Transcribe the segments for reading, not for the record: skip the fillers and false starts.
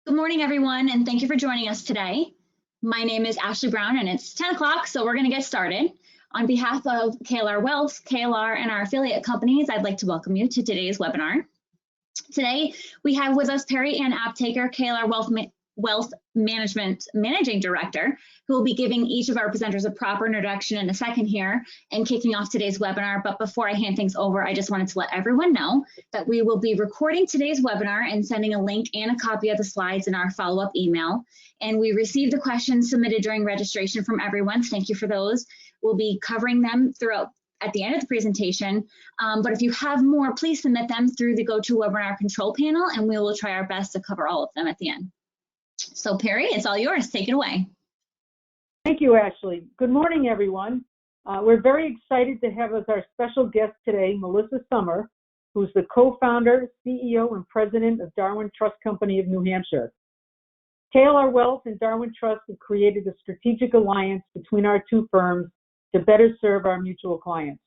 Good morning, everyone, and thank you for joining us today. My name is Ashley Brown, and it's 10 o'clock, so we're going to get started. On behalf of KLR Wealth, KLR, and our affiliate companies, I'd like to welcome you to today's webinar. Today, we have with us Peri and Aptaker, KLR Wealth Management Managing Director, who will be giving each of our presenters a proper introduction in a second here and kicking off today's webinar. But before I hand things over, I just wanted to let everyone know that we will be recording today's webinar and sending a link and a copy of the slides in our follow-up email. And we received the questions submitted during registration from everyone. Thank you for those. We'll be covering them throughout at the end of the presentation. But if you have more, please submit them through the GoToWebinar control panel, and we will try our best to cover all of them at the end. So Peri, it's all yours. Take it away. Thank you, Ashley. Good morning, everyone. We're very excited to have as our special guest today, Melissa Sommer, who's the co-founder, CEO, and president of Darwin Trust Company of New Hampshire. KLR Wealth and Darwin Trust have created a strategic alliance between our two firms to better serve our mutual clients.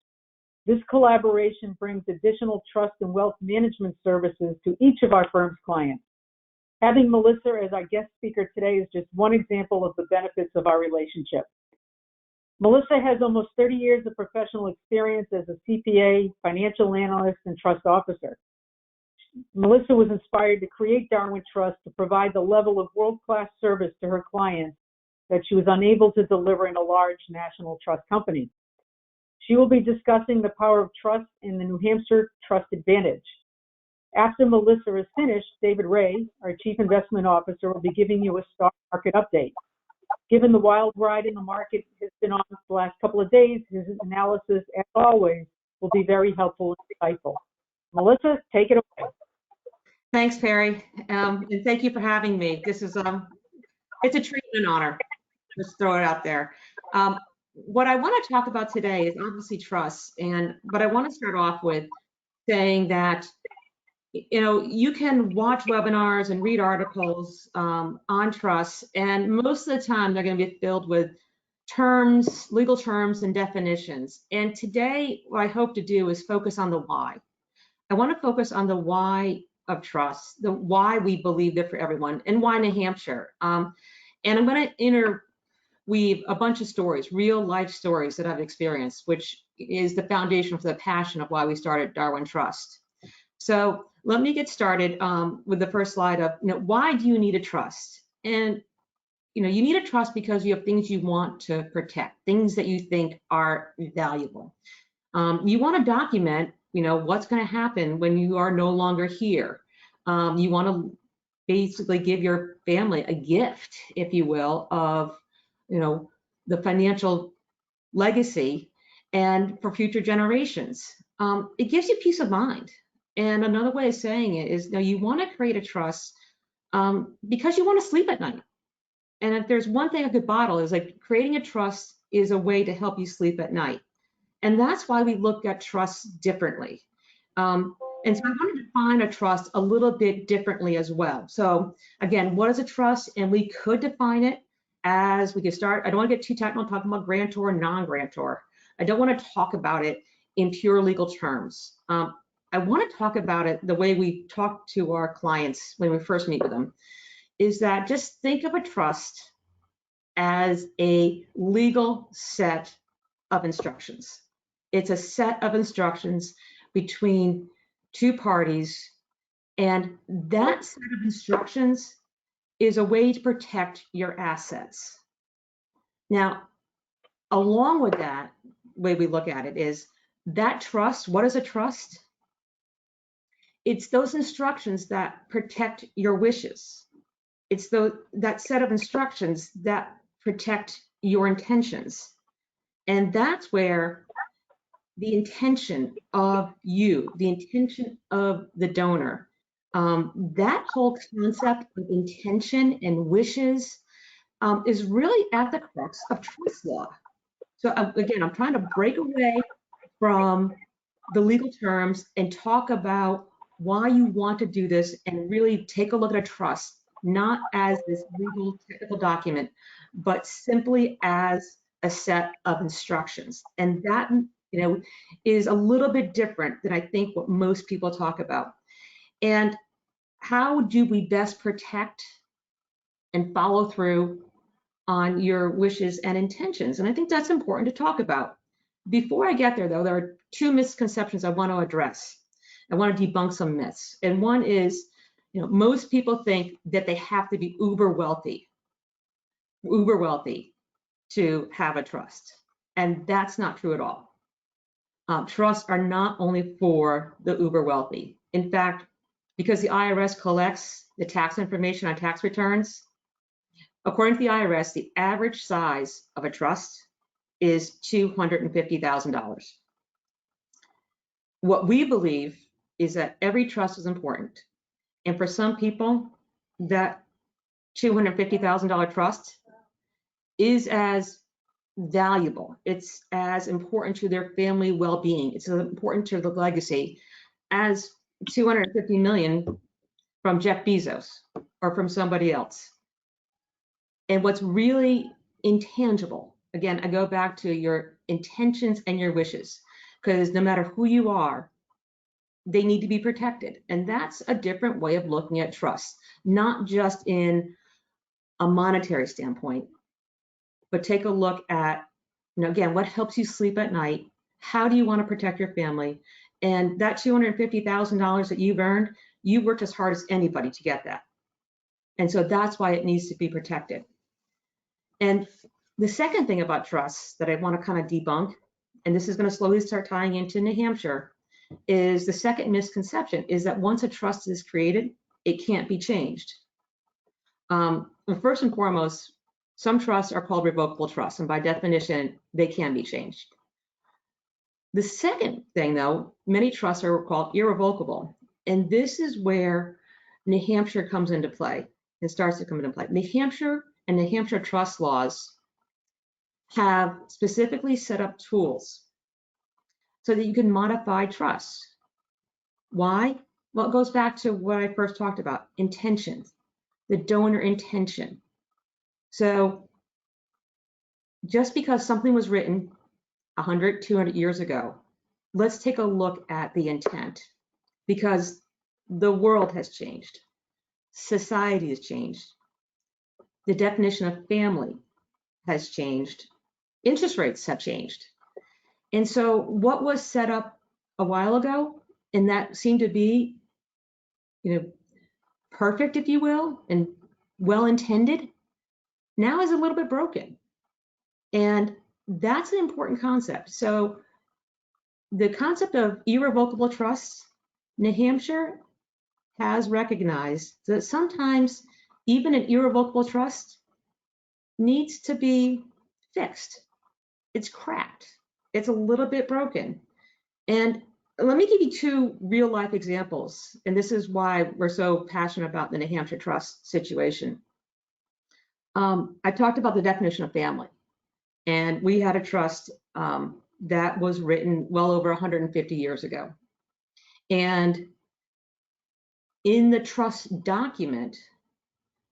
This collaboration brings additional trust and wealth management services to each of our firm's clients. Having Melissa as our guest speaker today is just one example of the benefits of our relationship. Melissa has almost 30 years of professional experience as a CPA, financial analyst, and trust officer. Melissa was inspired to create Darwin Trust to provide the level of world-class service to her clients that she was unable to deliver in a large national trust company. She will be discussing the power of trust in the New Hampshire Trust Advantage. After Melissa is finished, David Wray, our Chief Investment Officer, will be giving you a stock market update. Given the wild ride in the market has been on the last couple of days, his analysis, as always, will be very helpful and insightful. Melissa, take it away. Thanks, Peri, and thank you for having me. This is it's a treat and an honor. Let's throw it out there. What I want to talk about today is obviously trust, but I want to start off with saying that you can watch webinars and read articles on trust, and most of the time they're going to be filled with terms, legal terms, and definitions. And today, what I hope to do is focus on the why. I want to focus on the why of trust, the why we believe that for everyone, and why New Hampshire. And I'm going to interweave a bunch of stories, real life stories that I've experienced, which is the foundation for the passion of why we started Darwin Trust. So let me get started with the first slide of, why do you need a trust? And, you need a trust because you have things you want to protect, things that you think are valuable. You want to document, what's going to happen when you are no longer here. You want to basically give your family a gift, if you will, of, the financial legacy and for future generations. It gives you peace of mind. And another way of saying it is, you want to create a trust because you want to sleep at night. And if there's one thing I could bottle is like creating a trust is a way to help you sleep at night. And that's why we look at trust differently. And so I want to define a trust a little bit differently as well. So again, what is a trust? And we could define it as we could start. I don't want to get too technical talking about grantor and non-grantor. I don't want to talk about it in pure legal terms. I want to talk about it the way we talk to our clients when we first meet with them, is that just think of a trust as a legal set of instructions. It's a set of instructions between two parties, and that set of instructions is a way to protect your assets. Now, along with that, way we look at it is that trust. What is a trust? It's those instructions that protect your wishes. It's that set of instructions that protect your intentions. And that's where the intention of you, the intention of the donor, that whole concept of intention and wishes is really at the crux of trust law. So again, I'm trying to break away from the legal terms and talk about why you want to do this and really take a look at a trust, not as this legal technical document, but simply as a set of instructions. And that, is a little bit different than I think what most people talk about. And how do we best protect and follow through on your wishes and intentions. And I think that's important to talk about. Before I get there, though, there are two misconceptions I want to address. I want to debunk some myths. And one is, most people think that they have to be uber wealthy to have a trust. And that's not true at all. Trusts are not only for the uber wealthy. In fact, because the IRS collects the tax information on tax returns, according to the IRS, the average size of a trust is $250,000. What we believe is that every trust is important. And for some people, that $250,000 trust is as valuable. It's as important to their family well-being. It's as important to the legacy as 250 million from Jeff Bezos or from somebody else. And what's really intangible, again, I go back to your intentions and your wishes, because no matter who you are, they need to be protected. And that's a different way of looking at trust, not just in a monetary standpoint, but take a look at, again, what helps you sleep at night? How do you want to protect your family? And that $250,000 that you've earned, you worked as hard as anybody to get that. And so that's why it needs to be protected. And the second thing about trusts that I want to kind of debunk, and this is going to slowly start tying into New Hampshire, is the second misconception is that once a trust is created, it can't be changed. First and foremost, some trusts are called revocable trusts, and by definition, they can be changed. The second thing, though, many trusts are called irrevocable, and this is where New Hampshire comes into play and starts to come into play. New Hampshire and New Hampshire trust laws have specifically set up tools so that you can modify trusts. Why? Well, it goes back to what I first talked about, intentions, the donor intention. So just because something was written 100, 200 years ago, let's take a look at the intent, because the world has changed. Society has changed. The definition of family has changed. Interest rates have changed. And so what was set up a while ago, and that seemed to be, perfect, if you will, and well-intended, now is a little bit broken. And that's an important concept. So the concept of irrevocable trusts, New Hampshire has recognized that sometimes even an irrevocable trust needs to be fixed. It's cracked. It's a little bit broken. And let me give you two real life examples. And this is why we're so passionate about the New Hampshire trust situation. I talked about the definition of family. And we had a trust that was written well over 150 years ago. And in the trust document,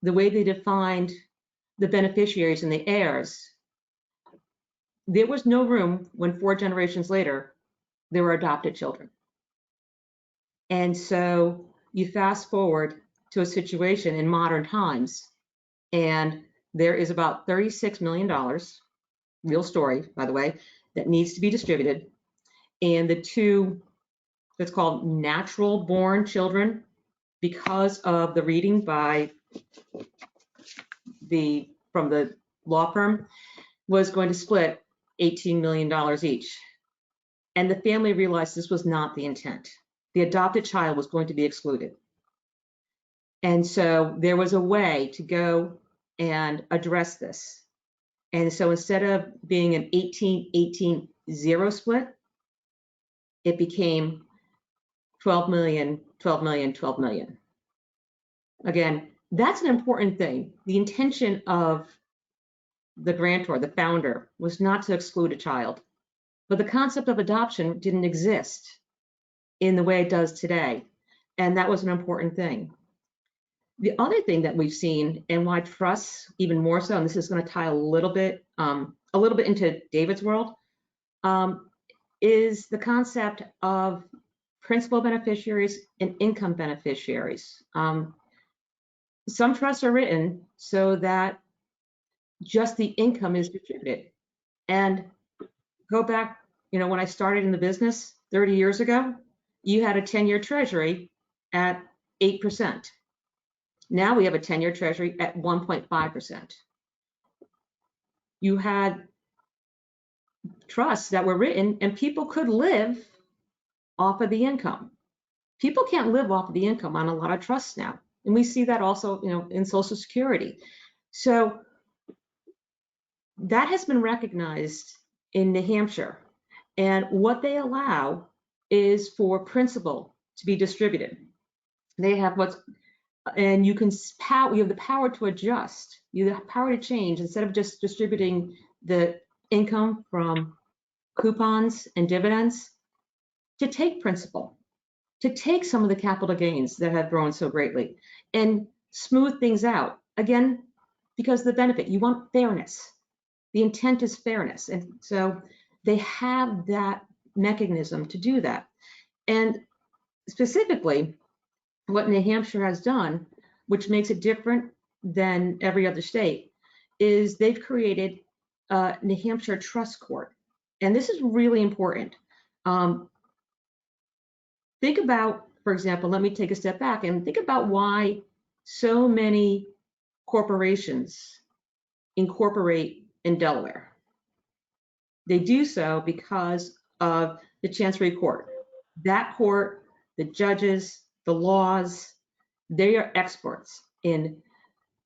the way they defined the beneficiaries and the heirs, there was no room when 4 generations later, there were adopted children. And so you fast forward to a situation in modern times, and there is about $36 million, real story, by the way, that needs to be distributed. And the two, it's called natural born children, because of the reading by from the law firm, was going to split $18 million each. And the family realized this was not the intent. The adopted child was going to be excluded. And so there was a way to go and address this. And so instead of being an 18-18-0 split, it became 12 million, 12 million, 12 million. Again, that's an important thing. The intention of the grantor, the founder, was not to exclude a child, but the concept of adoption didn't exist in the way it does today. And that was an important thing. The other thing that we've seen, and why trusts even more so, and this is going to tie a little bit into David's world, is the concept of principal beneficiaries and income beneficiaries. some trusts are written so that just the income is distributed. And go back, when I started in the business 30 years ago, you had a 10-year treasury at 8%. Now we have a 10-year treasury at 1.5%. You had trusts that were written and people could live off of the income. People can't live off of the income on a lot of trusts now. And we see that also, in Social Security. So that has been recognized in New Hampshire. And what they allow is for principal to be distributed. They have and you have the power to adjust. You have the power to change instead of just distributing the income from coupons and dividends, to take principal, to take some of the capital gains that have grown so greatly and smooth things out. Again, because of the benefit, you want fairness. The intent is fairness. And so they have that mechanism to do that. And specifically, what New Hampshire has done, which makes it different than every other state, is they've created a New Hampshire Trust Court. And this is really important. Think about, for example, let me take a step back and think about why so many corporations incorporate in Delaware. They do so because of the Chancery Court. That court, the judges, the laws, they are experts in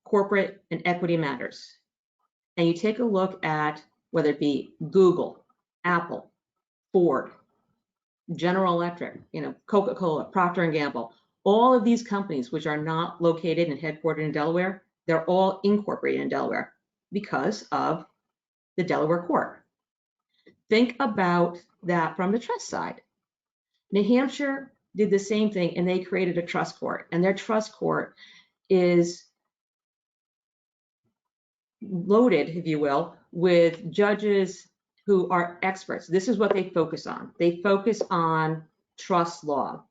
corporate and equity matters. And you take a look at whether it be Google, Apple, Ford, General Electric, Coca-Cola, Procter & Gamble, all of these companies which are not located and headquartered in Delaware, they're all incorporated in Delaware because of the Delaware court. Think about that from the trust side. New Hampshire did the same thing, and they created a trust court, and their trust court is loaded, if you will, with judges who are experts. This is what they focus on. They focus on trust law.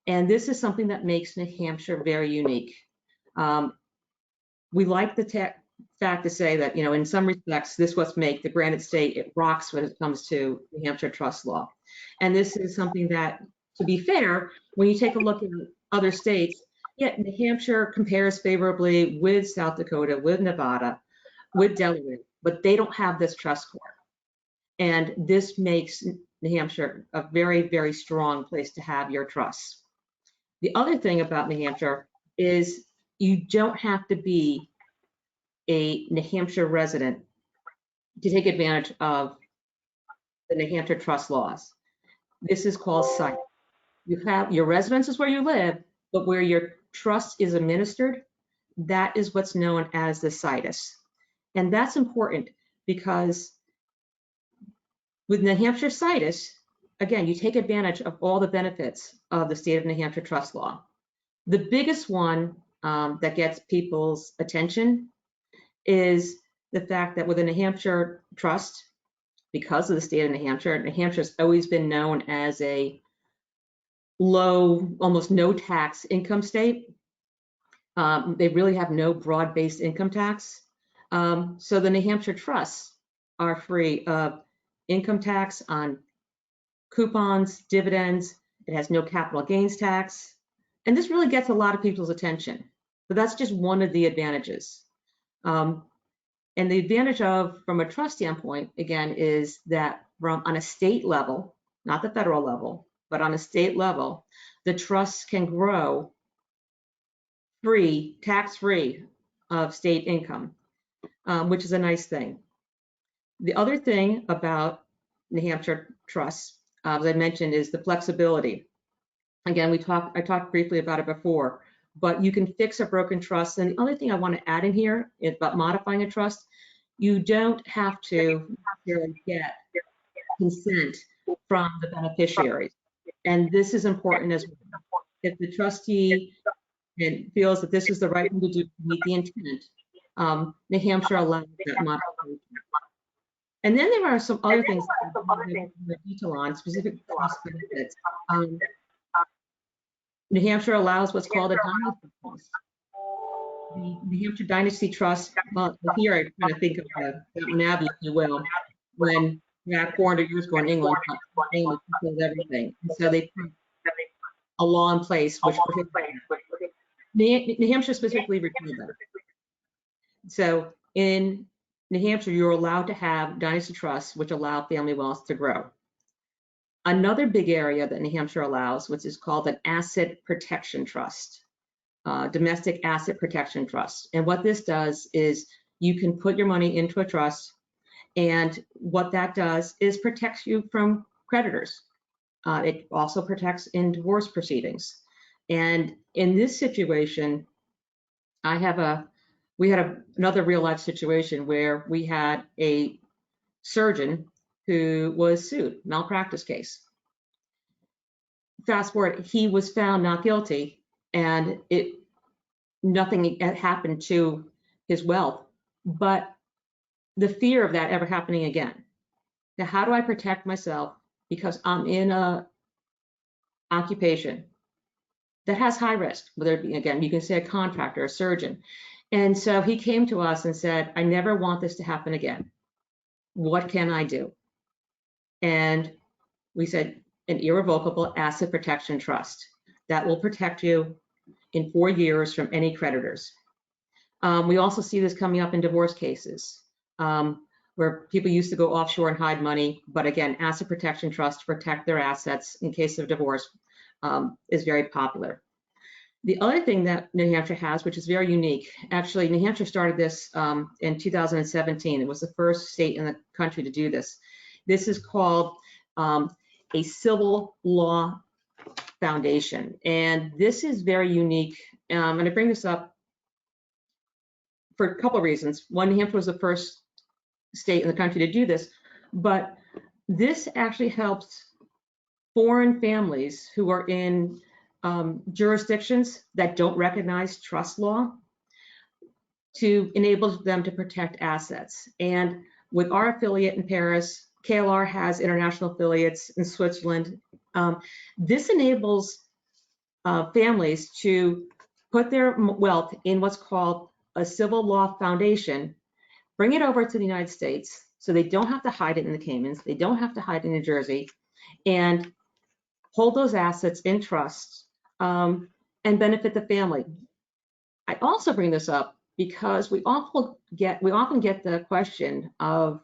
And this is something that makes New Hampshire very unique. We like the fact to say that, in some respects, this was make the granite state, it rocks when it comes to New Hampshire trust law. And this is something that, to be fair, when you take a look at other states, New Hampshire compares favorably with South Dakota, with Nevada, with Delaware, but they don't have this trust court. And this makes New Hampshire a very, very strong place to have your trusts. The other thing about New Hampshire is you don't have to be a New Hampshire resident to take advantage of the New Hampshire trust laws. This is called situs. You have your residence is where you live, but where your trust is administered, that is what's known as the situs. And that's important because with New Hampshire situs, again, you take advantage of all the benefits of the state of New Hampshire trust law. The biggest one that gets people's attention is the fact that with a New Hampshire trust, because of the state of New Hampshire's always been known as a low, almost no tax income state. They really have no broad-based income tax. So the New Hampshire trusts are free of income tax on coupons, dividends. It has no capital gains tax. And this really gets a lot of people's attention. But that's just one of the advantages. And the advantage from a trust standpoint, again, is that on a state level, not the federal level, but on a state level, the trusts can grow tax-free of state income, which is a nice thing. The other thing about New Hampshire trusts, as I mentioned, is the flexibility. Again, I talked briefly about it before, but you can fix a broken trust. And the other thing I want to add in here is about modifying a trust. You don't have to get consent from the beneficiaries. And this is important as well. If the trustee feels that this is the right thing to do to meet the intent, New Hampshire allows that modification. And then there are some other things that I want to go into detail on, specific trust benefits. New Hampshire allows what's called a diamond trust. the New Hampshire Dynasty Trust, well, here I kind of think of Downton Abbey, if you will, when that 400 years ago in England, family controlled everything. And so they put a law in place which prohibited that. New Hampshire specifically repealed that. So in New Hampshire, you're allowed to have dynasty trusts, which allow family wealth to grow. Another big area that New Hampshire allows, which is called an asset protection trust, domestic asset protection trust. And what this does is you can put your money into a trust, and what that does is protects you from creditors. It also protects in divorce proceedings. And in this situation, we had another real life situation where we had a surgeon who was sued, malpractice case. Fast forward, he was found not guilty, and nothing had happened to his wealth, but the fear of that ever happening again. Now, how do I protect myself? Because I'm in a occupation that has high risk, whether it be, again, you can say a contractor, a surgeon. And so he came to us and said, I never want this to happen again. What can I do? And we said, an irrevocable asset protection trust that will protect you in 4 years from any creditors. We also see this coming up in divorce cases, where people used to go offshore and hide money, but again, asset protection trust to protect their assets in case of divorce is very popular. The other thing that New Hampshire has, which is very unique, actually, New Hampshire started this in 2017. It was the first state in the country to do this. This is called a civil law foundation. And this is very unique. And I bring this up for a couple of reasons. One, New Hampshire was the first state in the country to do this, but this actually helps foreign families who are in jurisdictions that don't recognize trust law to enable them to protect assets. And with our affiliate in Paris, KLR has international affiliates in Switzerland. This enables families to put their wealth in what's called a civil law foundation, bring it over to the United States, so they don't have to hide it in the Caymans, they don't have to hide it in New Jersey, and hold those assets in trust and benefit the family. I also bring this up because we often get the question of,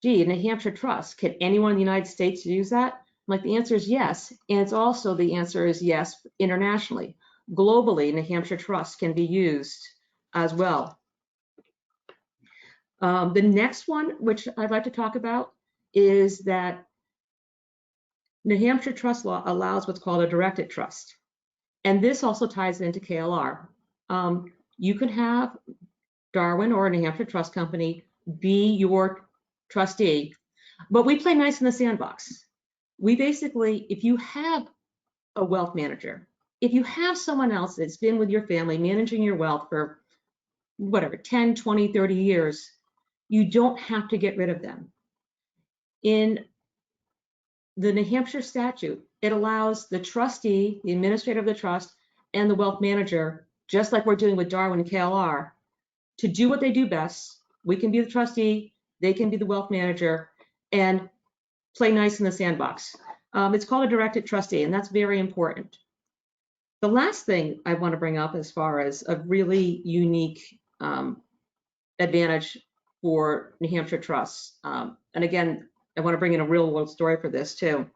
gee, New Hampshire Trust, can anyone in the United States use that? Like, the answer is yes, and it's also the answer is yes internationally. Globally, New Hampshire Trust can be used as well. The next one, which I'd like to talk about, is that New Hampshire trust law allows what's called a directed trust. And this also ties into KLR. You can have Darwin or a New Hampshire Trust Company be your trustee, but we play nice in the sandbox. We basically, if you have a wealth manager, if you have someone else that's been with your family managing your wealth for whatever, 10, 20, 30 years, you don't have to get rid of them. In the New Hampshire statute, it allows the trustee, the administrator of the trust, and the wealth manager, just like we're doing with Darwin and KLR, to do what they do best. We can be the trustee, they can be the wealth manager, and play nice in the sandbox. It's called a directed trustee, and that's very important. The last thing I want to bring up as far as a really unique advantage for New Hampshire trusts, and again, I want to bring in a real world story for this too,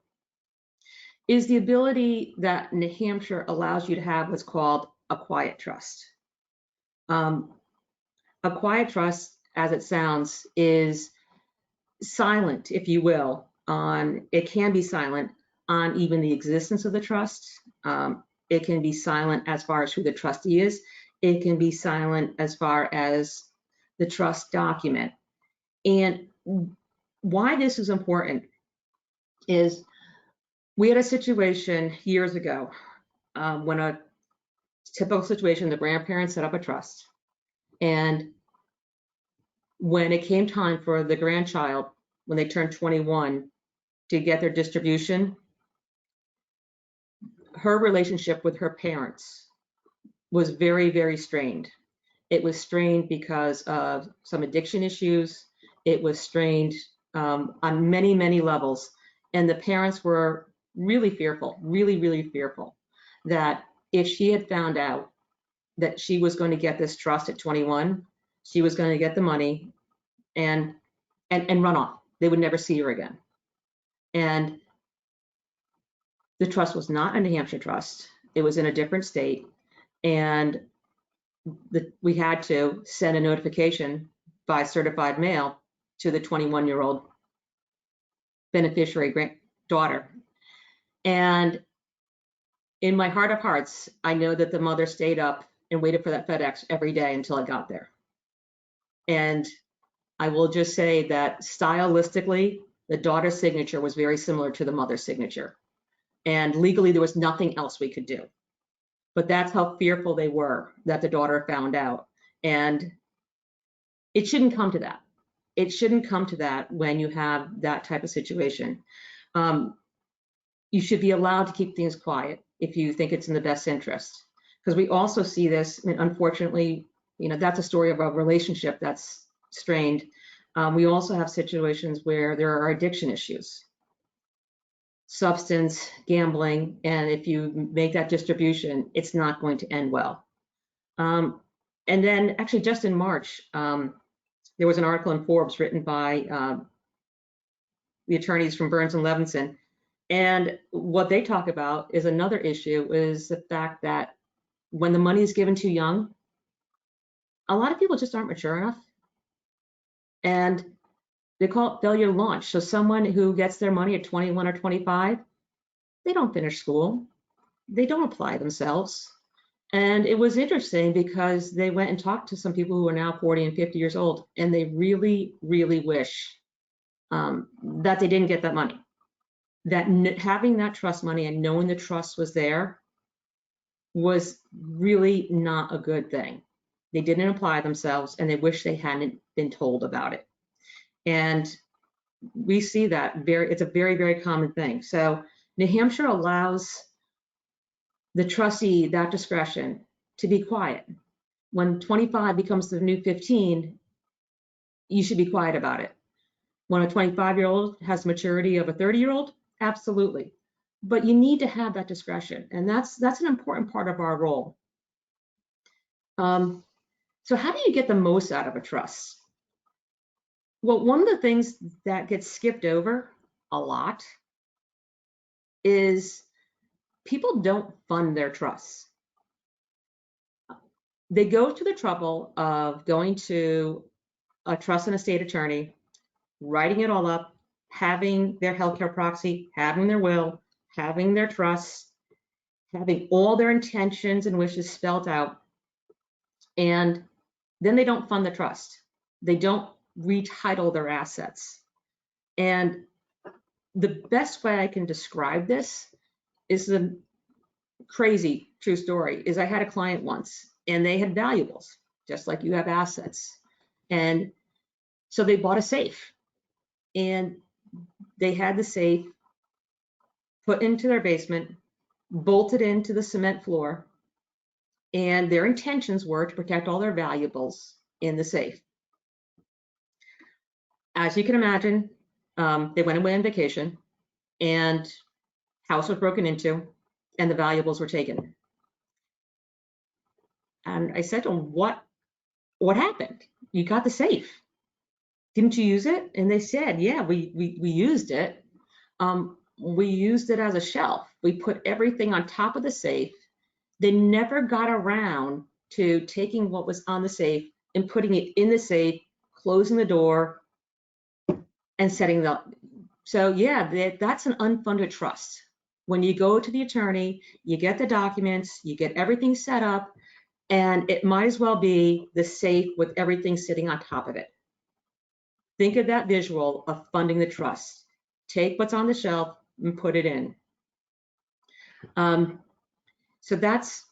is the ability that New Hampshire allows you to have what's called a quiet trust. A quiet trust, as it sounds, is silent, if you will, it can be silent on even the existence of the trust. It can be silent as far as who the trustee is. It can be silent as far as the trust document. And why this is important is we had a situation years ago when a typical situation, the grandparents set up a trust. And when it came time for the grandchild, when they turned 21, to get their distribution, her relationship with her parents was very, very strained. It was strained because of some addiction issues. It was strained on many, many levels. And the parents were really fearful, really, really fearful that if she had found out that she was going to get this trust at 21, she was going to get the money and run off. They would never see her again. And the trust was not a New Hampshire trust. It was in a different state. And we had to send a notification by certified mail to the 21-year-old beneficiary granddaughter. And in my heart of hearts, I know that the mother stayed up and waited for that FedEx every day until it got there. And I will just say that stylistically, the daughter's signature was very similar to the mother's signature. And legally, there was nothing else we could do. But that's how fearful they were that the daughter found out. And it shouldn't come to that. It shouldn't come to that when you have that type of situation. You should be allowed to keep things quiet if you think it's in the best interest. Because we also see this, I mean, unfortunately, that's a story of a relationship that's strained. We also have situations where there are addiction issues, substance, gambling, and if you make that distribution, it's not going to end well. And then actually just in March, there was an article in Forbes written by the attorneys from Burns and Levinson. And what they talk about is another issue is the fact that when the money is given too young, a lot of people just aren't mature enough. And they call it failure to launch. So someone who gets their money at 21 or 25, they don't finish school. They don't apply themselves. And it was interesting because they went and talked to some people who are now 40 and 50 years old, and they really, really wish that they didn't get that money. That having that trust money and knowing the trust was there was really not a good thing. They didn't apply themselves, and they wish they hadn't been told about it. And we see that it's a very, very common thing. So New Hampshire allows the trustee that discretion to be quiet. When 25 becomes the new 15, you should be quiet about it. When a 25-year-old has maturity of a 30-year-old, absolutely. But you need to have that discretion, and that's an important part of our role. So how do you get the most out of a trust? Well, one of the things that gets skipped over a lot is people don't fund their trusts. They go to the trouble of going to a trust and estate attorney, writing it all up, having their healthcare proxy, having their will, having their trust, having all their intentions and wishes spelled out, and then they don't fund the trust. They don't retitle their assets. And the best way I can describe this is the crazy true story is I had a client once and they had valuables, just like you have assets. And so they bought a safe and they had the safe put into their basement, bolted into the cement floor, and their intentions were to protect all their valuables in the safe. As you can imagine, they went away on vacation and house was broken into and the valuables were taken. And I said to them, what happened? You got the safe. Didn't you use it? And they said, yeah, we used it. We used it as a shelf. We put everything on top of the safe. They never got around to taking what was on the safe and putting it in the safe, closing the door, and setting it up. So yeah, that's an unfunded trust. When you go to the attorney, you get the documents, you get everything set up, and it might as well be the safe with everything sitting on top of it. Think of that visual of funding the trust. Take what's on the shelf and put it in. So that's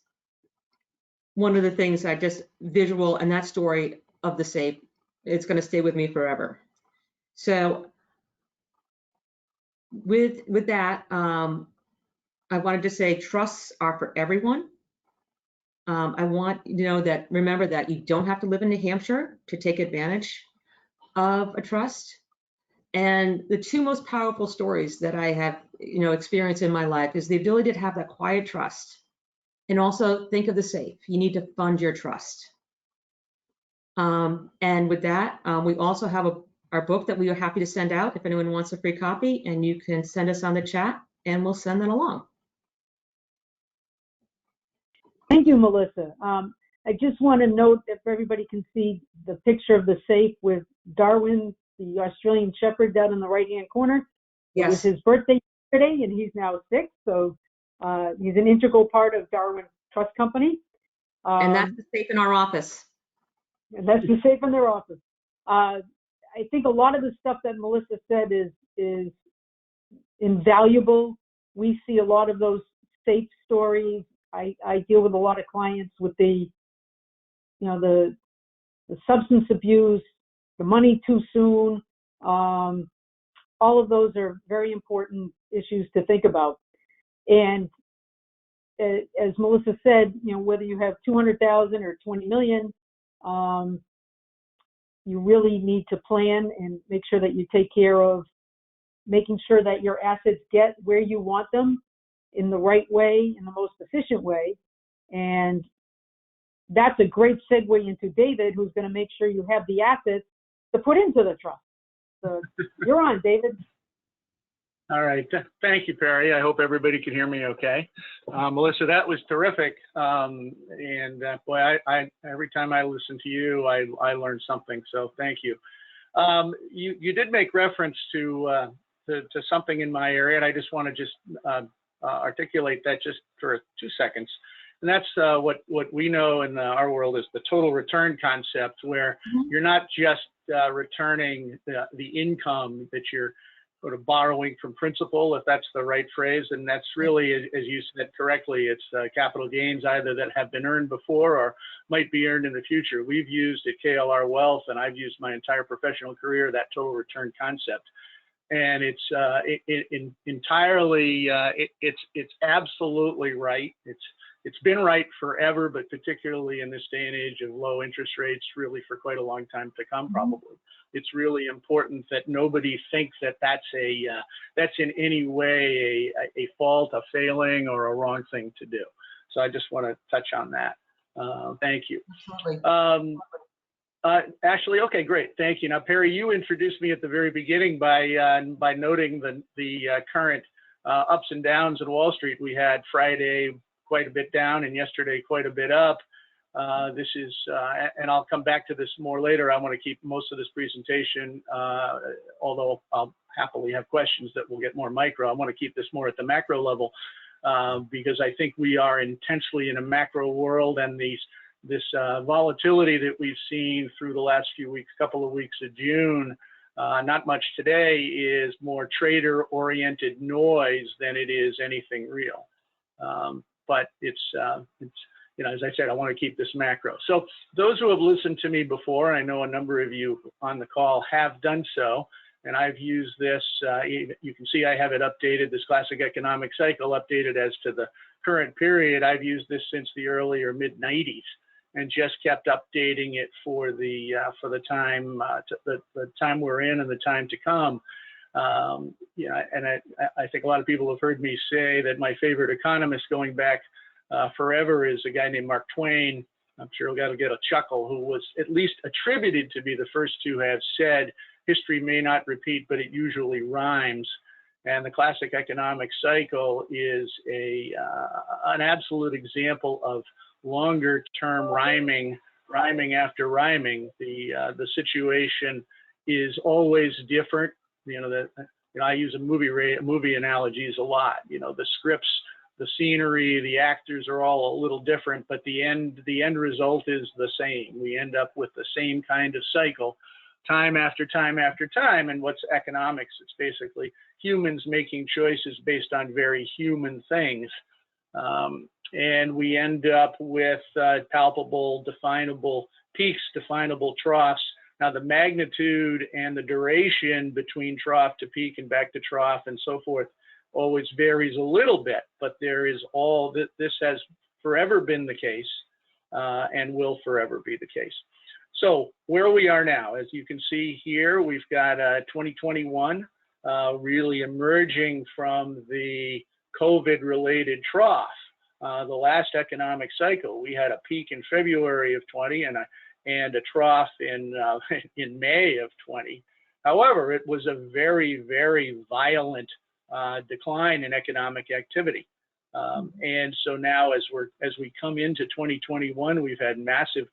one of the things I just visual, and that story of the safe, it's going to stay with me forever. So with that, I wanted to say trusts are for everyone. I want you to know that, remember that you don't have to live in New Hampshire to take advantage of a trust. And the two most powerful stories that I have, experienced in my life is the ability to have that quiet trust. And also think of the safe. You need to fund your trust. And with that, we also have our book that we are happy to send out if anyone wants a free copy, and you can send us on the chat and we'll send that along. Thank you, Melissa. I just want to note, if everybody can see the picture of the safe with Darwin, the Australian Shepherd, down in the right-hand corner. Yes. It was his birthday yesterday, and he's now 6, so he's an integral part of Darwin Trust Company. And that's the safe in our office. And that's the safe in their office. I think a lot of the stuff that Melissa said is invaluable. We see a lot of those safe stories. I deal with a lot of clients with the substance abuse, the money too soon. All of those are very important issues to think about. And as Melissa said, whether you have 200,000 or 20 million, you really need to plan and make sure that you take care of making sure that your assets get where you want them in the right way, in the most efficient way. And that's a great segue into David, who's going to make sure you have the assets to put into the trust. So you're on, David. All right. Thank you, Peri. I hope everybody can hear me okay. Melissa, that was terrific. Boy, every time I listen to you, I learn something. So thank you. You did make reference to something in my area, and I just want to articulate that just for 2 seconds. And that's what we know in our world is the total return concept, where you're not just returning the income that you're sort of borrowing from principal, if that's the right phrase. And that's really, as you said correctly, it's capital gains either that have been earned before or might be earned in the future. We've used at KLR Wealth, and I've used my entire professional career, that total return concept. And it's entirely, it's absolutely right. It's been right forever, but particularly in this day and age of low interest rates, really for quite a long time to come, probably. It's really important that nobody thinks that that's in any way a fault, a failing, or a wrong thing to do. So I just want to touch on that. Thank you. Ashley, okay, great, thank you. Now, Peri, you introduced me at the very beginning by noting the current ups and downs at Wall Street. We had Friday quite a bit down, and yesterday quite a bit up. This is, and I'll come back to this more later. I want to keep most of this presentation, although I'll happily have questions that will get more micro. I want to keep this more at the macro level because I think we are intensely in a macro world, and this volatility that we've seen through the last few weeks, couple of weeks of June, not much today, is more trader-oriented noise than it is anything real. But it's as I said, I want to keep this macro. So those who have listened to me before, I know a number of you on the call have done so, and I've used this, you can see I have it updated, this classic economic cycle updated as to the current period. I've used this since the early or mid 90s and just kept updating it for the time, the time we're in and the time to come. And I think a lot of people have heard me say that my favorite economist going back forever is a guy named Mark Twain. I'm sure he'll get a chuckle, who was at least attributed to be the first to have said, history may not repeat, but it usually rhymes. And the classic economic cycle is an absolute example of longer term rhyming after rhyming. The situation is always different. I use movie analogies a lot. The scripts, the scenery, the actors are all a little different, but the end result is the same. We end up with the same kind of cycle, time after time after time. And what's economics? It's basically humans making choices based on very human things. And we end up with palpable, definable peaks, definable troughs. Now, the magnitude and the duration between trough to peak and back to trough and so forth always varies a little bit, but there is this has forever been the case. and will forever be the case. So where we are now, as you can see here, we've got 2021 really emerging from the COVID-related trough. The last economic cycle, we had a peak in February of 20 and a trough in May of 20. However, it was a very, very violent decline in economic activity. And so now as we come into 2021, we've had massive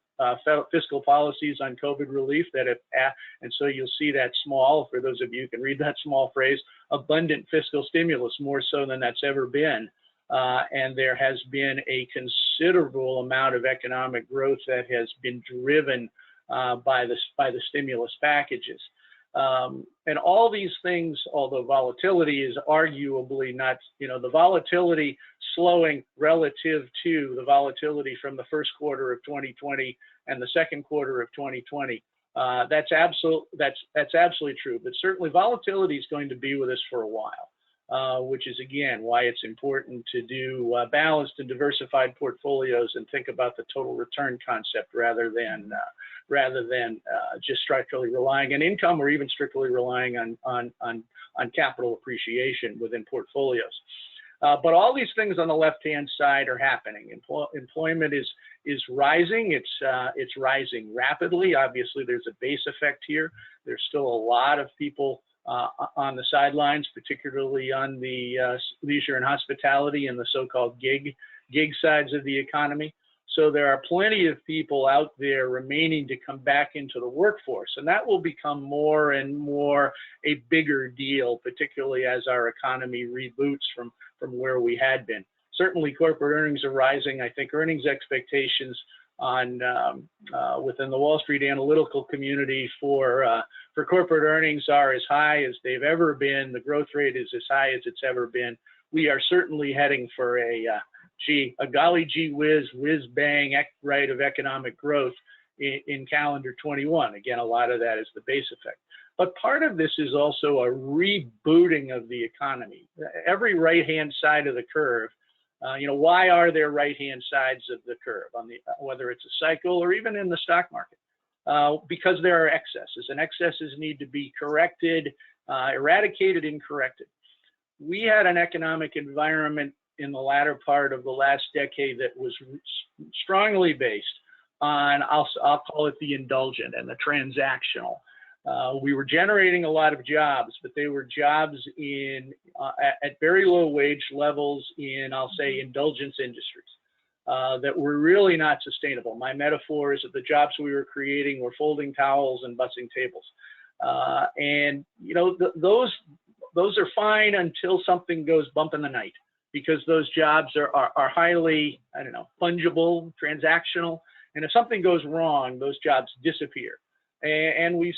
fiscal policies on COVID relief that have, and so you'll see that small, for those of you who can read that small phrase, abundant fiscal stimulus, more so than that's ever been. And there has been a considerable amount of economic growth that has been driven by the stimulus packages. And all these things, although volatility is arguably not, the volatility slowing relative to the volatility from the first quarter of 2020 and the second quarter of 2020. That's absolutely true. But certainly volatility is going to be with us for a while, which is again why it's important to do balanced and diversified portfolios and think about the total return concept rather than just strictly relying on income or even strictly relying on capital appreciation within portfolios. But all these things on the left-hand side are happening. Employment is rising. It's rising rapidly. Obviously, there's a base effect here. There's still a lot of people on the sidelines, particularly on the leisure and hospitality and the so-called gig sides of the economy. So there are plenty of people out there remaining to come back into the workforce, and that will become more and more a bigger deal, particularly as our economy reboots from where we had been. Certainly corporate earnings are rising. I think earnings expectations on within the Wall Street analytical community for corporate earnings are as high as they've ever been. The growth rate is as high as it's ever been. We are certainly heading for a golly gee whiz bang rate of economic growth in calendar 21. Again, a lot of that is the base effect. But part of this is also a rebooting of the economy. Every right-hand side of the curve, why are there right-hand sides of the curve, whether it's a cycle or even in the stock market? Because there are excesses, and excesses need to be corrected, eradicated, and corrected. We had an economic environment in the latter part of the last decade that was strongly based on, I'll call it the indulgent and the transactional. We were generating a lot of jobs, but they were jobs at very low wage levels in, I'll say, indulgence industries that were really not sustainable. My metaphor is that the jobs we were creating were folding towels and bussing tables. Those are fine until something goes bump in the night, because those jobs are highly, fungible, transactional. And if something goes wrong, those jobs disappear. And we've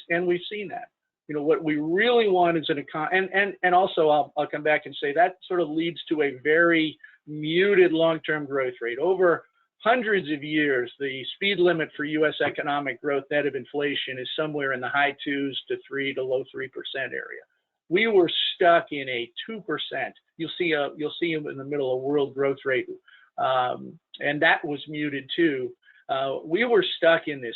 seen that. What we really want is an economy, and also I'll come back and say that sort of leads to a very muted long-term growth rate. Over hundreds of years, the speed limit for U.S. economic growth net of inflation is somewhere in the high 2s to 3 to low 3% area. We were stuck in a 2%. You'll see in the middle of world growth rate, and that was muted too. We were stuck in this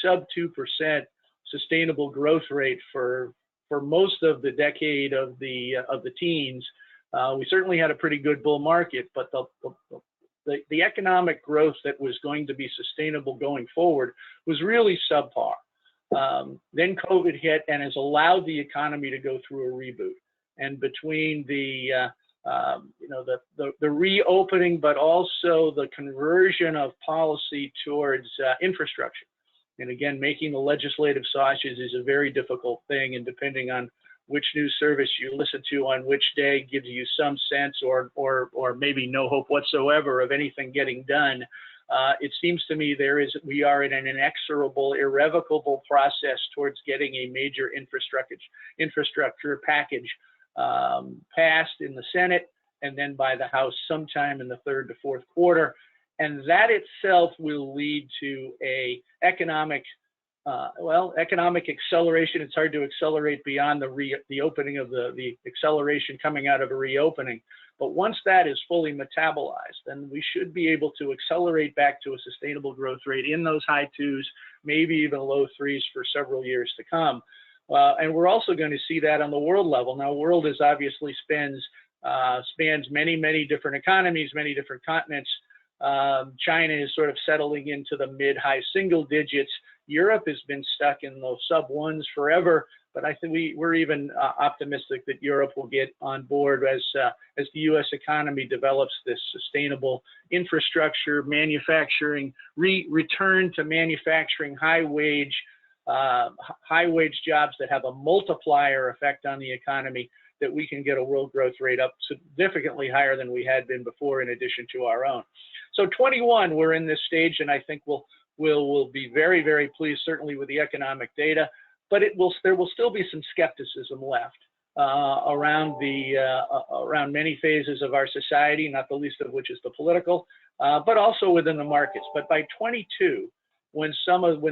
sub 2% sustainable growth rate for most of the decade of the teens. We certainly had a pretty good bull market, but the economic growth that was going to be sustainable going forward was really subpar. Then COVID hit and has allowed the economy to go through a reboot. And between the reopening, but also the conversion of policy towards infrastructure. And again, making the legislative sausage is a very difficult thing, and depending on which news service you listen to on which day gives you some sense or maybe no hope whatsoever of anything getting done. It seems to me we are in an inexorable, irrevocable process towards getting a major infrastructure package passed in the Senate and then by the House sometime in the third to fourth quarter. And that itself will lead to a economic well, economic acceleration. It's hard to accelerate beyond the opening of the acceleration coming out of a reopening. But once that is fully metabolized, then we should be able to accelerate back to a sustainable growth rate in those high 2s, maybe even low 3s for several years to come. And we're also going to see that on the world level. Now, world is obviously spans many, many different economies, many different continents. China is sort of settling into the mid-high single digits. Europe has been stuck in those sub-1s forever, but I think we're even optimistic that Europe will get on board as the U.S. economy develops this sustainable infrastructure, manufacturing, return to manufacturing, high-wage jobs that have a multiplier effect on the economy, that we can get a world growth rate up significantly higher than we had been before, in addition to our own. So 21, we're in this stage, and I think we'll be very, very pleased, certainly with the economic data, but there will still be some skepticism left around many phases of our society, not the least of which is the political, but also within the markets. But by 22, when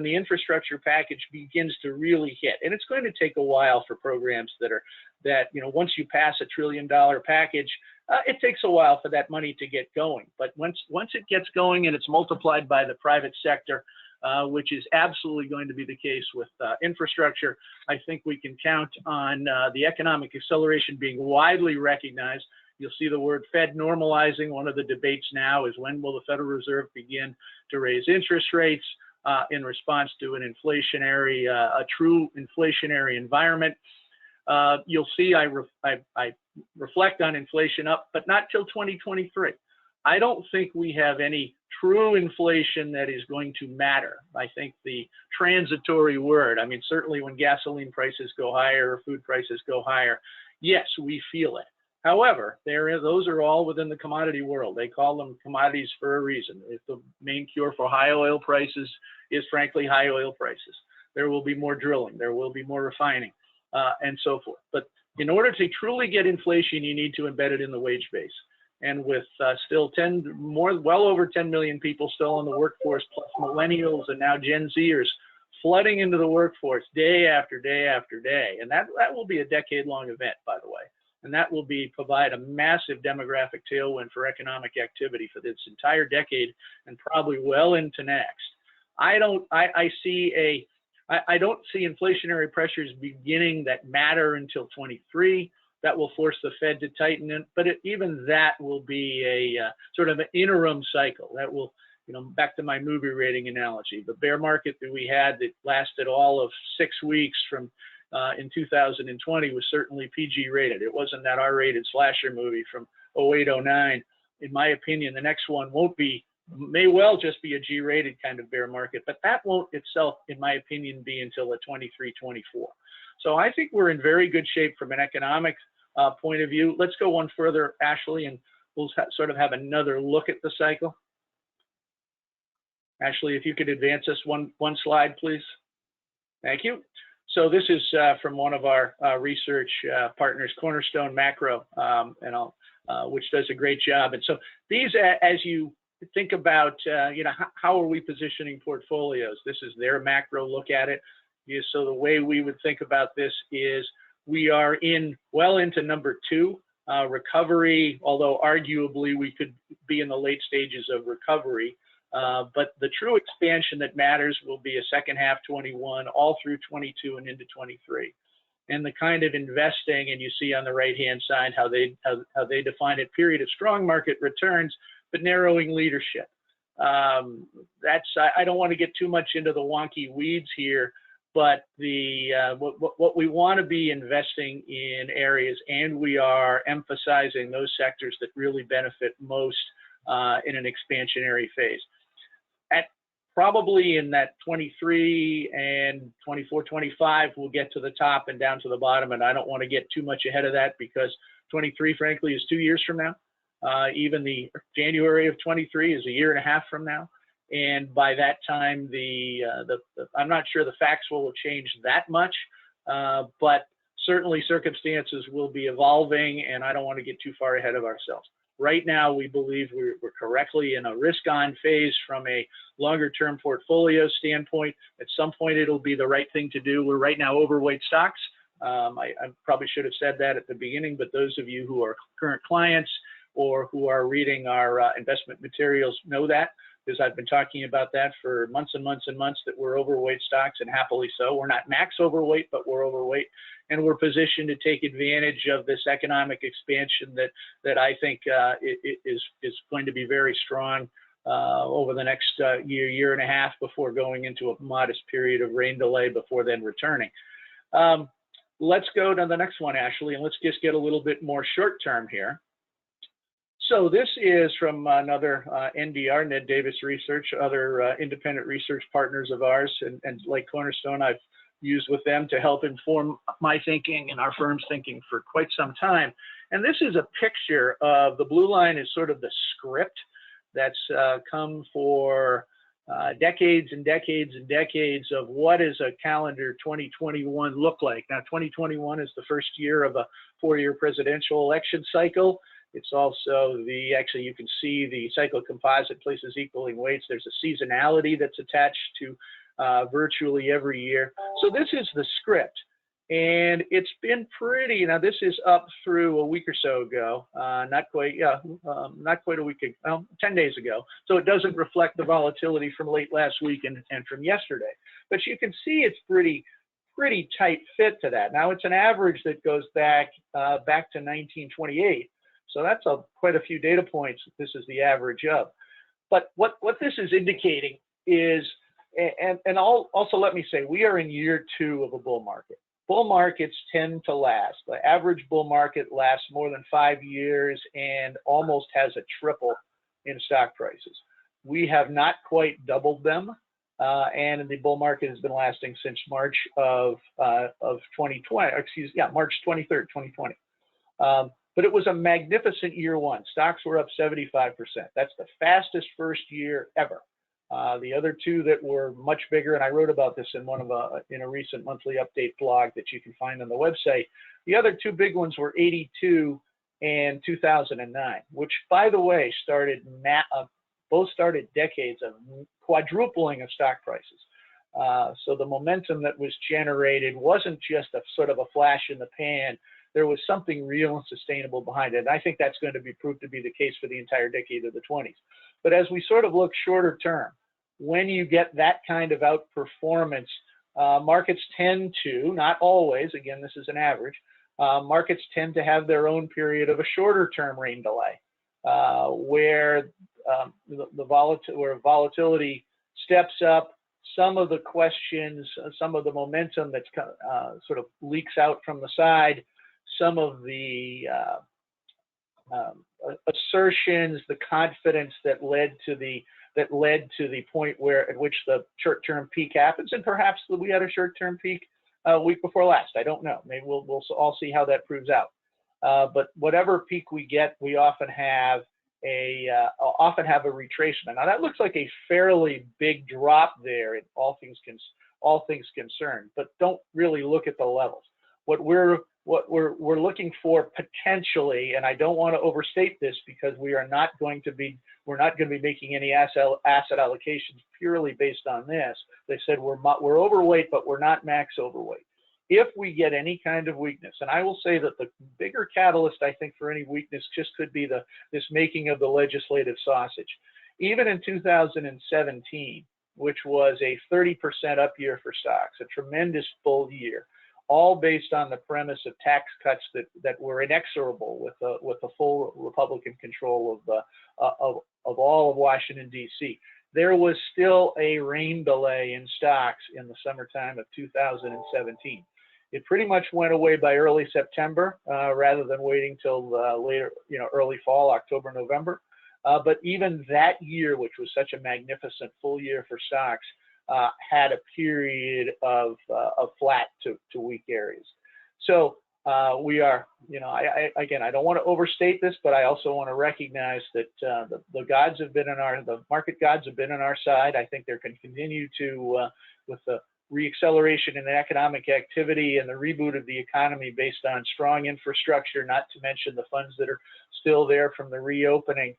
the infrastructure package begins to really hit, and it's going to take a while for programs that once you pass $1 trillion package, it takes a while for that money to get going. But once it gets going and it's multiplied by the private sector, which is absolutely going to be the case with infrastructure, I think we can count on the economic acceleration being widely recognized. You'll see the word Fed normalizing. One of the debates now is, when will the Federal Reserve begin to raise interest rates in response to a true inflationary environment? You'll see I reflect on inflation up, but not till 2023. I don't think we have any true inflation that is going to matter. I think the transitory word, I mean, certainly when gasoline prices go higher or food prices go higher, yes, we feel it. However, those are all within the commodity world. They call them commodities for a reason. If the main cure for high oil prices is, frankly, high oil prices, there will be more drilling, there will be more refining, and so forth. But in order to truly get inflation, you need to embed it in the wage base. And with still well over 10 million people still in the workforce, plus millennials and now Gen Zers flooding into the workforce day after day after day, and that will be a decade-long event, by the way. And that will provide a massive demographic tailwind for economic activity for this entire decade and probably well into next. I don't see inflationary pressures beginning that matter until 23. That will force the Fed to tighten it, but even that will be a sort of an interim cycle. That will, back to my movie rating analogy, the bear market that we had that lasted all of 6 weeks from in 2020 was certainly PG rated. It wasn't that R-rated slasher movie from 08-09. In my opinion, the next one may well just be a G-rated kind of bear market, but that won't itself, in my opinion, be until a 23-24. So I think we're in very good shape from an economic point of view. Let's go one further, Ashley, and we'll sort of have another look at the cycle. Ashley, if you could advance us one slide, please. Thank you. So this is from one of our research partners, Cornerstone Macro, which does a great job. And so these, as you think about, how are we positioning portfolios? This is their macro look at it. So the way we would think about this is we are well into number 2, recovery, although arguably we could be in the late stages of recovery. But the true expansion that matters will be a second half 21, all through 22 and into 23. And the kind of investing, and you see on the right-hand side how they define it, period of strong market returns, but narrowing leadership. I don't want to get too much into the wonky weeds here, but what we want to be investing in areas, and we are emphasizing those sectors that really benefit most in an expansionary phase. Probably in that 23 and 24, 25, we'll get to the top and down to the bottom. And I don't want to get too much ahead of that, because 23, frankly, is 2 years from now. Even the January of 23 is a year and a half from now. And by that time, I'm not sure the facts will have changed that much, but certainly circumstances will be evolving, and I don't want to get too far ahead of ourselves. Right now, we believe we're correctly in a risk-on phase from a longer-term portfolio standpoint. At some point, it'll be the right thing to do. We're right now overweight stocks. I probably should have said that at the beginning, but those of you who are current clients or who are reading our investment materials know that, because I've been talking about that for months and months and months, that we're overweight stocks, and happily so. We're not max overweight, but we're overweight, and we're positioned to take advantage of this economic expansion that I think is going to be very strong over the next year and a half before going into a modest period of rain delay before then returning. Let's go to the next one, Ashley, and let's just get a little bit more short term here. So this is from another NDR, Ned Davis Research, other independent research partners of ours, and like Cornerstone, I've used with them to help inform my thinking and our firm's thinking for quite some time. And this is a picture of, the blue line is sort of the script that's come for decades and decades and decades of what does a calendar 2021 look like. Now, 2021 is the first year of a 4-year presidential election cycle. It's also actually you can see the cycle composite places equaling weights. There's a seasonality that's attached to virtually every year. So this is the script. And it's been pretty, now this is up through a week or so ago, not quite a week ago, 10 days ago. So it doesn't reflect the volatility from late last week and from yesterday. But you can see it's pretty tight fit to that. Now it's an average that goes back to 1928. So that's quite a few data points that this is the average of. But what this is indicating is, and also let me say, we are in year 2 of a bull market. Bull markets tend to last. The average bull market lasts more than 5 years and almost has a triple in stock prices. We have not quite doubled them, and the bull market has been lasting since March of 2020. March 23rd, 2020. But it was a magnificent year 1. Stocks were up 75%. That's the fastest first year ever. The other 2 that were much bigger, and I wrote about this in in a recent monthly update blog that you can find on the website. The other 2 big ones were 82 and 2009, which, by the way, both started decades of quadrupling of stock prices. So the momentum that was generated wasn't just a sort of a flash in the pan. There was something real and sustainable behind it. And I think that's going to be proved to be the case for the entire decade of the 20s. But as we sort of look shorter term, when you get that kind of outperformance, markets tend to, not always, again, this is an average, markets tend to have their own period of a shorter term rain delay, where volatility steps up, some of the questions, some of the momentum that's sort of leaks out from the side, some of the assertions, the confidence that led to the point at which the short-term peak happens, and perhaps we had a short-term peak week before last. I don't know. Maybe we'll all see how that proves out. But whatever peak we get, we often have a retracement. Now that looks like a fairly big drop there, in all things concerned. But don't really look at the levels. What we're looking for potentially, and I don't want to overstate this because we're not going to be making any asset allocations purely based on this. They said we're overweight, but we're not max overweight. If we get any kind of weakness, and I will say that the bigger catalyst I think for any weakness just could be this making of the legislative sausage. Even in 2017, which was a 30% up year for stocks, a tremendous bull year, all based on the premise of tax cuts that were inexorable with the full Republican control of all of Washington, D.C. There was still a rain delay in stocks in the summertime of 2017. It pretty much went away by early September rather than waiting till later, early fall, October, November. But even that year, which was such a magnificent full year for stocks, had a period of flat to weak areas. So we are, I don't want to overstate this, but I also want to recognize that the gods have been the market gods have been on our side. I think they're going to continue to, with reacceleration in economic activity and the reboot of the economy based on strong infrastructure, not to mention the funds that are still there from the reopening,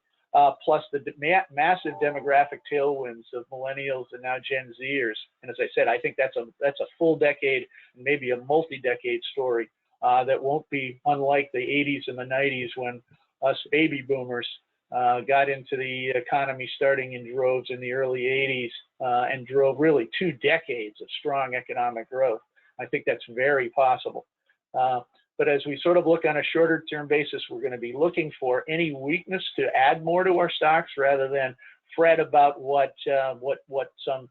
plus the massive demographic tailwinds of millennials and now Gen Zers. And as I said, I think that's a full decade, maybe a multi-decade story that won't be unlike the 80s and the 90s when us baby boomers got into the economy starting in droves in the early 80s and drove really 2 decades of strong economic growth. I think that's very possible. But as we sort of look on a shorter term basis, we're going to be looking for any weakness to add more to our stocks rather than fret about what some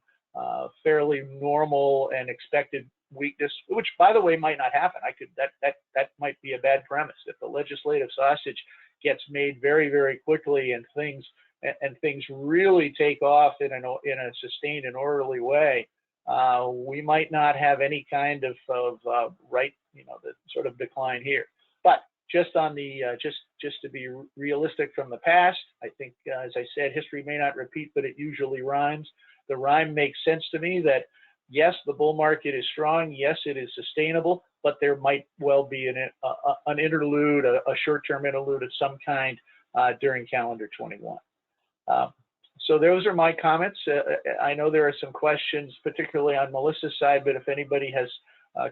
fairly normal and expected weakness, which by the way might not happen. That might be a bad premise. If the legislative sausage gets made very, very quickly and things really take off in a sustained and orderly way, we might not have any kind of the sort of decline here. But just on the just to be realistic from the past, I think as I said, history may not repeat, but it usually rhymes. The rhyme makes sense to me that yes, the bull market is strong. Yes, it is sustainable, but there might well be an interlude, a short-term interlude of some kind during calendar 21. So those are my comments. I know there are some questions, particularly on Melissa's side, but if anybody has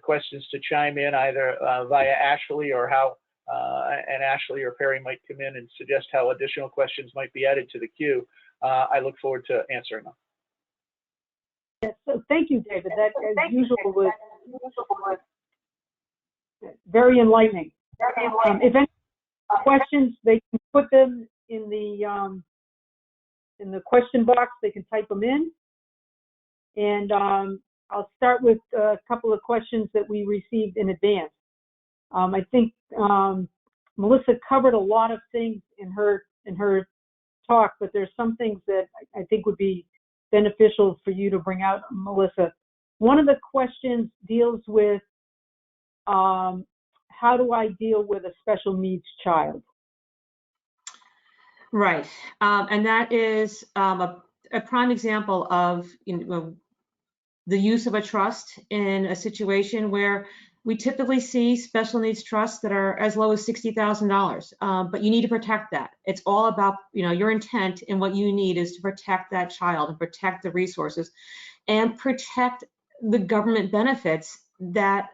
questions to chime in either via Ashley or and Ashley or Peri might come in and suggest how additional questions might be added to the queue, I look forward to answering them. Yes, so thank you, David. That, as usual, was very enlightening. If any questions, they can put them in the question box. They can type them in, and I'll start with a couple of questions that we received in advance. I think Melissa covered a lot of things in her talk, but there's some things that I think would be beneficial for you to bring out, Melissa. One of the questions deals with how do I deal with a special needs child? Right, and that is a prime example of the use of a trust in a situation where we typically see special needs trusts that are as low as $60,000, but you need to protect that. It's all about your intent, and what you need is to protect that child and protect the resources and protect the government benefits that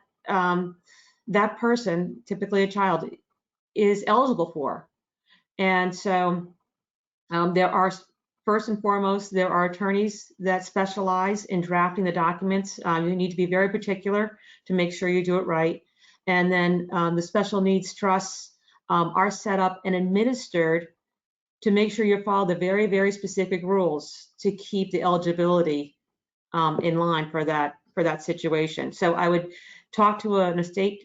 that person, typically a child, is eligible for. And so there are, first and foremost, there are attorneys that specialize in drafting the documents. You need to be very particular to make sure you do it right. And then the special needs trusts are set up and administered to make sure you follow the very, very specific rules to keep the eligibility in line for that situation. So I would talk to an estate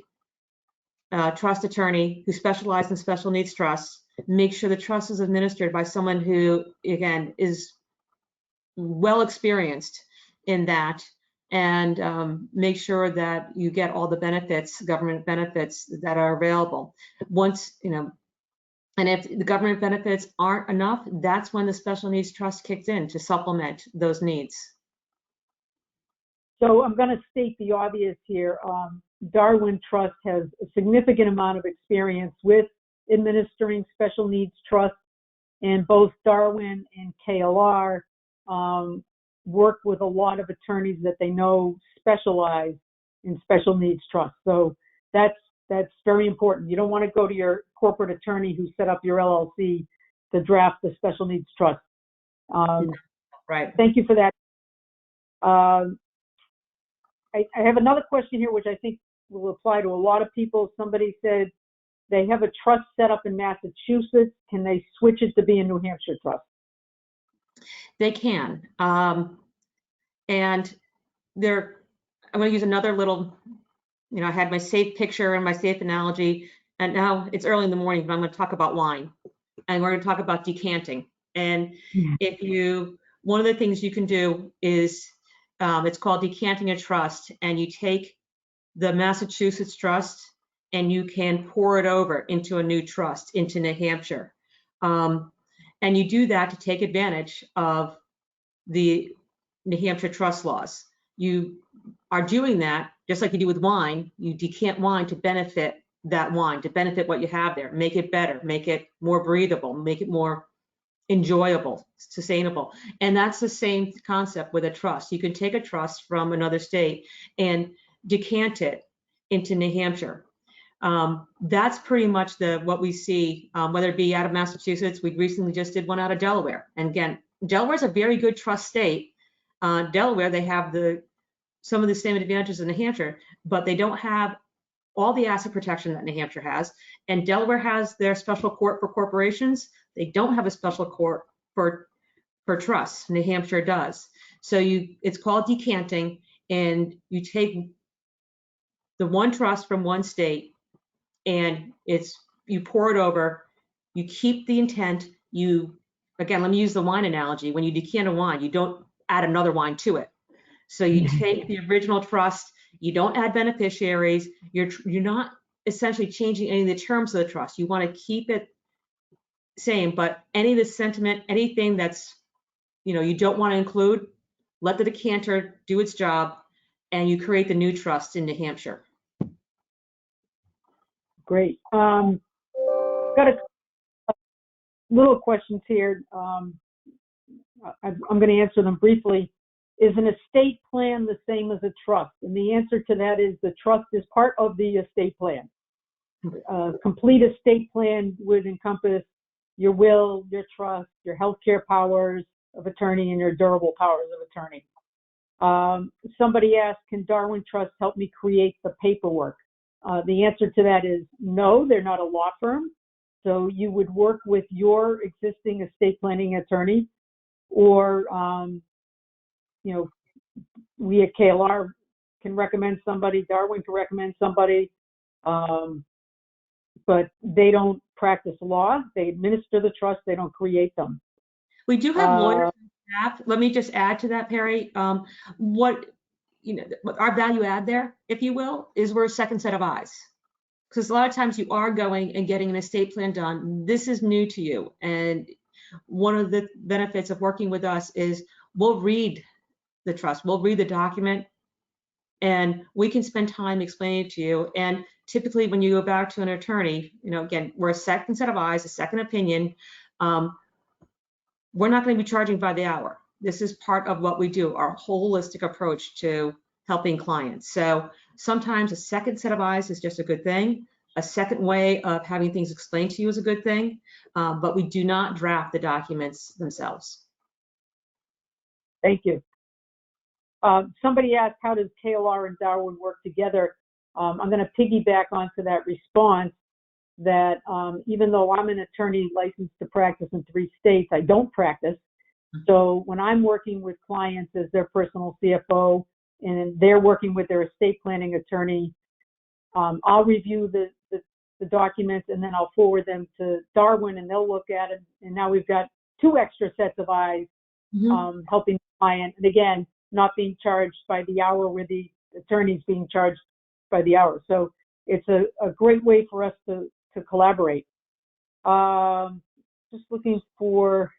trust attorney who specializes in special needs trusts. Make sure the trust is administered by someone who, again, is well experienced in that, and make sure that you get all the benefits, government benefits that are available. Once, and if the government benefits aren't enough, that's when the special needs trust kicks in to supplement those needs. So I'm going to state the obvious here. Darwin Trust has a significant amount of experience with administering special needs trusts, and both Darwin and KLR work with a lot of attorneys that they know specialize in special needs trusts. So that's very important. You don't want to go to your corporate attorney who set up your LLC to draft the special needs trust. Right. Thank you for that. I have another question here, which I think will apply to a lot of people. Somebody said they have a trust set up in Massachusetts. Can they switch it to be a New Hampshire trust? They can. And I'm going to use another little, I had my safe picture and my safe analogy, and now it's early in the morning, but I'm going to talk about wine, and we're going to talk about decanting. And one of the things you can do is, it's called decanting a trust, and you take the Massachusetts trust and you can pour it over into a new trust, into New Hampshire. And you do that to take advantage of the New Hampshire trust laws. you are doing that, just like you do with wine, you decant wine to benefit that wine, to benefit what you have there, make it better, make it more breathable, make it more enjoyable, sustainable. And that's the same concept with a trust. You can take a trust from another state and decant it into New Hampshire. That's pretty much what we see, whether it be out of Massachusetts. We recently just did one out of Delaware. And again, Delaware is a very good trust state. Delaware, they have some of the same advantages in New Hampshire, but they don't have all the asset protection that New Hampshire has. And Delaware has their special court for corporations. They don't have a special court for trusts. New Hampshire does. So it's called decanting, and you take the one trust from one state, and you pour it over. You keep the intent. Again, let me use the wine analogy. When you decant a wine, you don't add another wine to it. So you take the original trust. You don't add beneficiaries. You're not essentially changing any of the terms of the trust. You want to keep it same, but any of the sentiment, anything that's, you don't want to include, let the decanter do its job, and you create the new trust in New Hampshire. Great. Got a little questions here. I'm going to answer them briefly. Is an estate plan the same as a trust? And the answer to that is the trust is part of the estate plan. Complete estate plan would encompass your will, your trust, your healthcare powers of attorney, and your durable powers of attorney. Somebody asked, can Darwin Trust help me create the paperwork? The answer to that is no, they're not a law firm. So you would work with your existing estate planning attorney, or we at KLR can recommend somebody, Darwin can recommend somebody, but they don't practice law. They administer the trust. They don't create them. We do have lawyers on staff. Let me just add to that, Peri. What our value add there, if you will, is we're a second set of eyes. Because a lot of times you are going and getting an estate plan done. This is new to you. And one of the benefits of working with us is we'll read the trust, we'll read the document, and we can spend time explaining it to you. And typically when you go back to an attorney, again, we're a second set of eyes, a second opinion. We're not going to be charging by the hour. This is part of what we do, our holistic approach to helping clients. So sometimes a second set of eyes is just a good thing. A second way of having things explained to you is a good thing, but we do not draft the documents themselves. Thank you. Somebody asked, how does KLR and Darwin work together? I'm going to piggyback onto that response that even though I'm an attorney licensed to practice in 3 states, I don't practice. So when I'm working with clients as their personal CFO and they're working with their estate planning attorney, I'll review the documents, and then I'll forward them to Darwin, and they'll look at it. And now we've got 2 extra sets of eyes helping the client. And again, not being charged by the hour, where the attorney's being charged by the hour. So it's a great way for us to collaborate. Just looking for,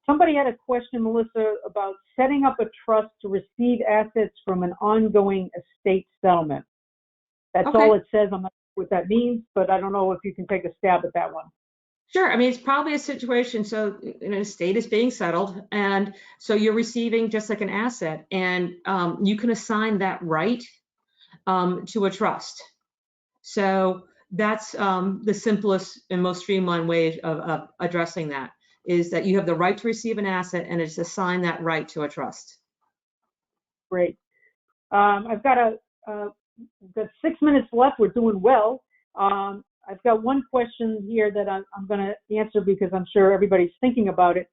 somebody had a question, Melissa, about setting up a trust to receive assets from an ongoing estate settlement. That's Okay. all it says. I'm not sure what that means, but I don't know if you can take a stab at that one. Sure. I mean, it's probably a situation. So an estate is being settled, and so you're receiving just like an asset, and you can assign that right to a trust. So that's the simplest and most streamlined way of addressing that, is that you have the right to receive an asset, and it's assign that right to a trust. Great. I've got 6 minutes left. We're doing well. I've got one question here that I'm going to answer because I'm sure everybody's thinking about it.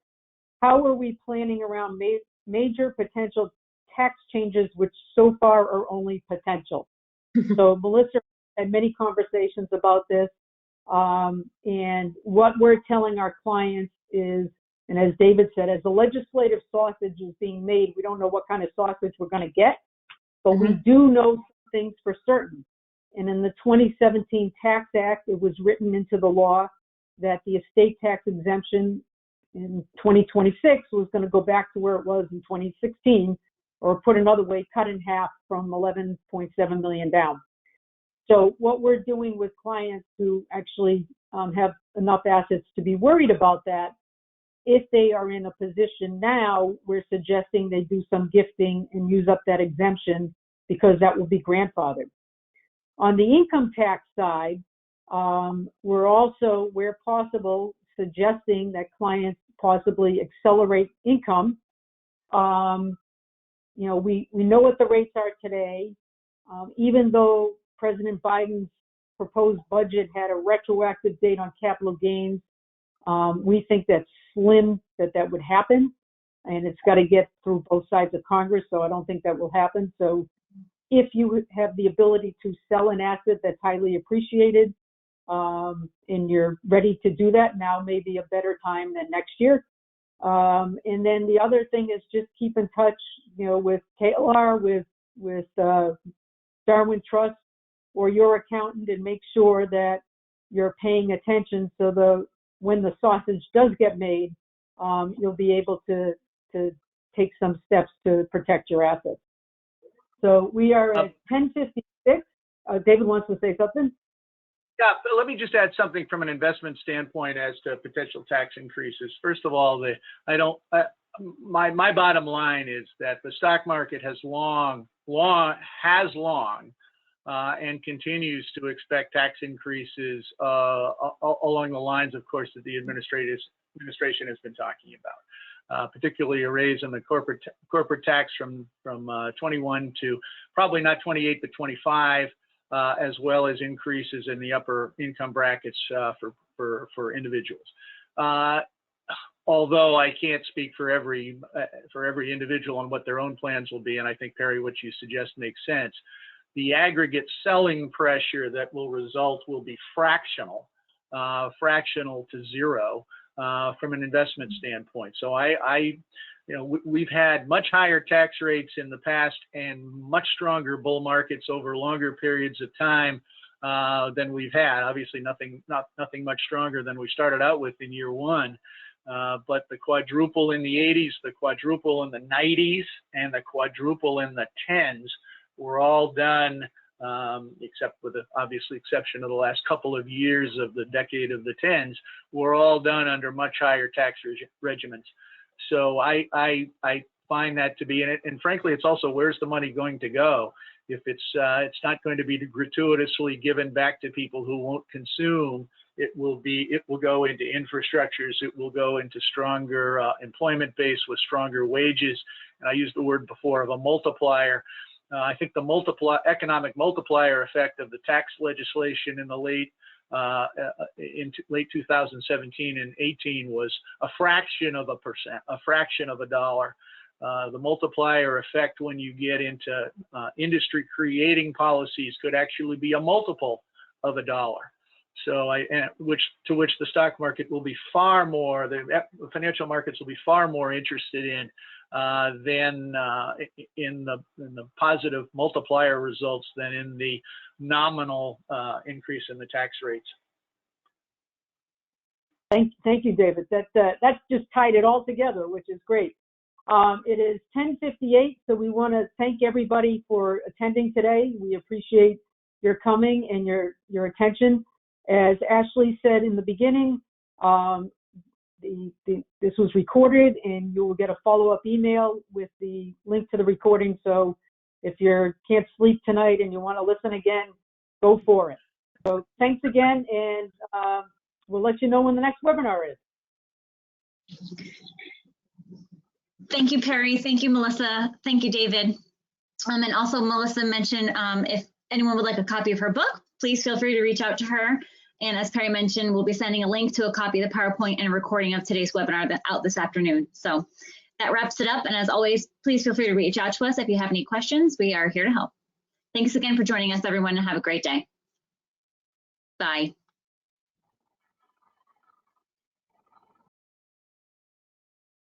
How are we planning around major potential tax changes, which so far are only potential? So Melissa had many conversations about this. And what we're telling our clients is, and as David said, as the legislative sausage is being made, we don't know what kind of sausage we're going to get, but we do know things for certain. And in the 2017 Tax Act, it was written into the law that the estate tax exemption in 2026 was going to go back to where it was in 2016, or put another way, cut in half from 11.7 million down. So what we're doing with clients who actually have enough assets to be worried about that, if they are in a position now, we're suggesting they do some gifting and use up that exemption because that will be grandfathered. On the income tax side, we're also, where possible, suggesting that clients possibly accelerate income. You know, we know what the rates are today. Even though President Biden's proposed budget had a retroactive date on capital gains, we think that's slim that would happen, and it's got to get through both sides of Congress, so I don't think that will happen. So if you have the ability to sell an asset that's highly appreciated, and you're ready to do that, now may be a better time than next year. And then the other thing is just keep in touch, you know, with KLR, with Darwin Trust or your accountant, and make sure that you're paying attention so when the sausage does get made, you'll be able to take some steps to protect your assets. So we are at 10:56. David wants to say something. Yeah, but let me just add something from an investment standpoint as to potential tax increases. First of all, my bottom line is that the stock market has long and continues to expect tax increases along the lines, of course, that the administration has been talking about. Particularly a raise in the corporate tax from 21 to probably not 28 but 25. As well as increases in the upper income brackets for individuals. Although I can't speak for every individual on what their own plans will be, and I think, Peri, what you suggest makes sense. The aggregate selling pressure that will result will be fractional to zero from an investment standpoint. So you know, we've had much higher tax rates in the past and much stronger bull markets over longer periods of time than we've had. Obviously, nothing much stronger than we started out with in year one. But the quadruple in the 80s, the quadruple in the 90s, and the quadruple in the 10s were all done, except with the obviously exception of the last couple of years of the decade of the 10s, were all done under much higher tax regimens. So I find that to be, and frankly, it's also, where's the money going to go? If it's not going to be gratuitously given back to people who won't consume, it will go into infrastructures. It will go into stronger employment base with stronger wages. And I used the word before of a multiplier. I think the economic multiplier effect of the tax legislation in the late 2017 and 18 was a fraction of a percent, a fraction of a dollar. The multiplier effect when you get into industry creating policies could actually be a multiple of a dollar. So to which the stock market will be far more, the financial markets will be far more interested in than in the positive multiplier results than in the nominal increase in the tax rates. Thank you, David. That's just tied it all together, which is great. It is 10:58, so we want to thank everybody for attending today. We appreciate your coming and your attention. As Ashley said in the beginning, this was recorded, and you will get a follow-up email with the link to the recording. So if you can't sleep tonight and you want to listen again, go for it. So thanks again, and we'll let you know when the next webinar is. Thank you, Peri. Thank you, Melissa. Thank you, David. And also, Melissa mentioned if anyone would like a copy of her book, please feel free to reach out to her. And as Peri mentioned, we'll be sending a link to a copy of the PowerPoint and a recording of today's webinar out this afternoon. So that wraps it up. And as always, please feel free to reach out to us if you have any questions. We are here to help. Thanks again for joining us, everyone, and have a great day. Bye.